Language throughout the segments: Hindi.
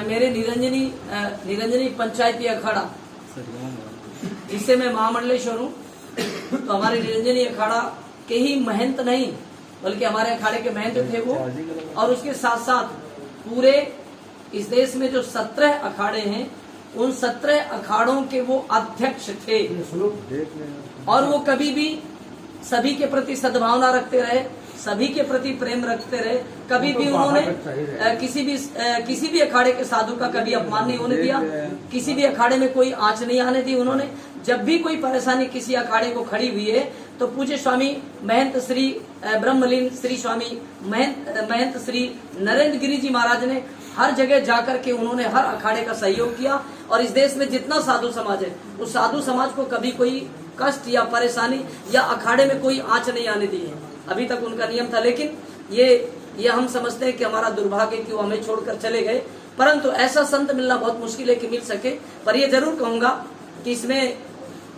मेरे निरंजनी पंचायती अखाड़ा, इससे मैं महामंडलेश्वर हूँ। तो हमारे निरंजनी अखाड़ा के ही महंत नहीं बल्कि हमारे अखाड़े के महंत थे वो, और उसके साथ साथ पूरे इस देश में जो 17 अखाड़े हैं उन 17 अखाड़ों के वो अध्यक्ष थे। और वो कभी भी सभी के प्रति सद्भावना रखते रहे, सभी के प्रति प्रेम रखते रहे। कभी भी उन्होंने किसी भी अखाड़े के साधु का कभी अपमान नहीं होने दिया, किसी भी अखाड़े में कोई आंच नहीं आने दी उन्होंने। जब भी कोई परेशानी किसी अखाड़े को खड़ी हुई है तो पूज्य स्वामी महंत श्री ब्रह्मलीन श्री स्वामी महंत श्री नरेंद्र गिरी जी महाराज ने हर जगह जाकर के उन्होंने हर अखाड़े का सहयोग किया। और इस देश में जितना साधु समाज है उस साधु समाज को कभी कोई कष्ट या परेशानी या अखाड़े में कोई आंच नहीं आने दी है, अभी तक उनका नियम था। लेकिन ये हम समझते हैं कि हमारा दुर्भाग्य कि वो हमें छोड़कर चले गए। परंतु ऐसा संत मिलना बहुत मुश्किल है कि मिल सके। पर ये जरूर कहूंगा कि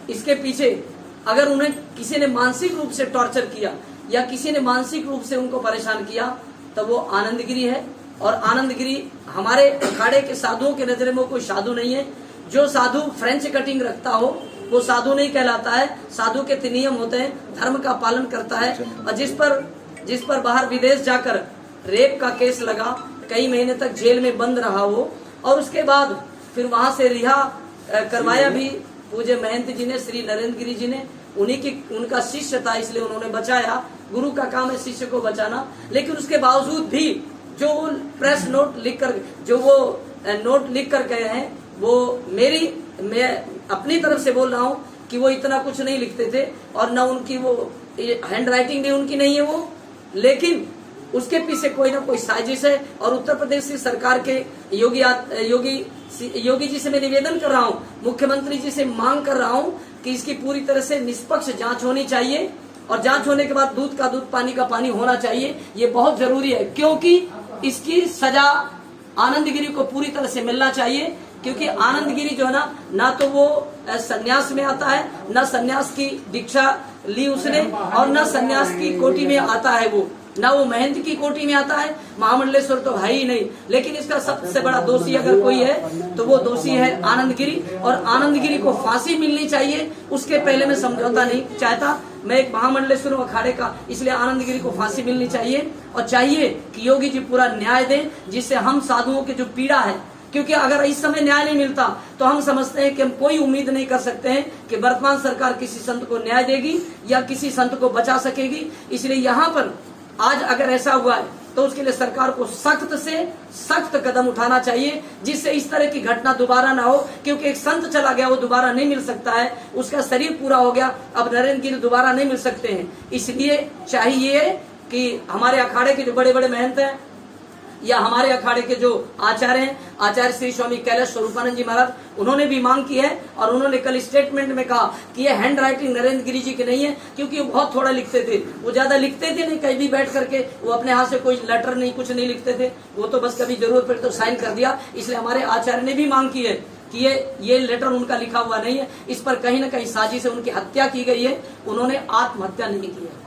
इसके पीछे अगर उन्हें किसी ने मानसिक रूप से टॉर्चर किया या किसी ने मानसिक रूप से उनको परेशान किया तो वो आनंदगिरी है। और आनंदगिरी हमारे अखाड़े के साधुओं के नजर में कोई साधु नहीं है। जो साधु फ्रेंच कटिंग रखता हो वो साधु नहीं कहलाता है। साधु के 3 नियम होते हैं, धर्म का पालन करता है, और जिस पर बाहर विदेश जाकर रेप का केस लगा, कई महीने तक जेल में बंद रहा हो, और उसके बाद फिर वहां से रिहा करवाया भी पूज्य महंत जी ने, श्री नरेंद्र गिरी जी ने। उनका शिष्य था इसलिए उन्होंने बचाया। गुरु का काम है शिष्य को बचाना। लेकिन उसके बावजूद भी जो प्रेस नोट लिख कर गए हैं वो मैं अपनी तरफ से बोल रहा हूँ कि वो इतना कुछ नहीं लिखते थे, और न उनकी वो हैंड राइटिंग भी उनकी नहीं है वो, लेकिन उसके पीछे कोई ना कोई साजिश है। और उत्तर प्रदेश की सरकार के योगी जी से मैं निवेदन कर रहा हूँ, मुख्यमंत्री जी से मांग कर रहा हूँ कि इसकी पूरी तरह से निष्पक्ष जांच होनी चाहिए, और जांच होने के बाद दूध का दूध पानी का पानी होना चाहिए। ये बहुत जरूरी है, क्योंकि इसकी सजा आनंदगिरी को पूरी तरह से मिलना चाहिए। क्योंकि आनंदगिरी जो है ना तो वो सन्यास में आता है, न सन्यास की दीक्षा ली उसने, और न सन्यास की कोटि में आता है वो, ना वो महंत की कोटि में आता है। महामंडलेश्वर तो है ही नहीं। लेकिन इसका सबसे बड़ा दोषी अगर कोई है तो वो दोषी है आनंदगिरी, और आनंदगिरी को फांसी मिलनी चाहिए। उसके पहले मैं समझौता नहीं चाहता। मैं एक महामंडलेश्वर अखाड़े का, इसलिए आनंदगिरी को फांसी मिलनी चाहिए, और चाहिए कि योगी जी पूरा न्याय दें, जिससे हम साधुओं की जो पीड़ा है, क्योंकि अगर इस समय न्याय नहीं मिलता तो हम समझते हैं कि हम कोई उम्मीद नहीं कर सकते हैं कि वर्तमान सरकार किसी संत को न्याय देगी या किसी संत को बचा सकेगी। इसलिए यहाँ पर आज अगर ऐसा हुआ है तो उसके लिए सरकार को सख्त से सख्त कदम उठाना चाहिए, जिससे इस तरह की घटना दोबारा ना हो। क्योंकि एक संत चला गया वो दोबारा नहीं मिल सकता है, उसका शरीर पूरा हो गया, अब नरेंद्र गिरी दोबारा नहीं मिल सकते हैं। इसलिए चाहिए कि हमारे अखाड़े के जो बड़े बड़े महंत हैं या हमारे अखाड़े के जो आचार्य हैं, आचार्य श्री स्वामी कैलाश स्वरूपानंद जी महाराज, उन्होंने भी मांग की है, और उन्होंने कल स्टेटमेंट में कहा कि ये हैंड राइटिंग नरेंद्र गिरी जी की नहीं है, क्योंकि वो बहुत थोड़ा लिखते थे। वो ज्यादा लिखते थे नहीं, कहीं भी बैठ करके वो अपने हाथ से कोई लेटर नहीं, कुछ नहीं लिखते थे। वो तो बस कभी जरूरत पड़ी तो साइन कर दिया। इसलिए हमारे आचार्य ने भी मांग की है कि ये लेटर उनका लिखा हुआ नहीं है, इस पर कहीं ना कहीं साजिश से उनकी हत्या की गई है। उन्होंने आत्महत्या नहीं की है।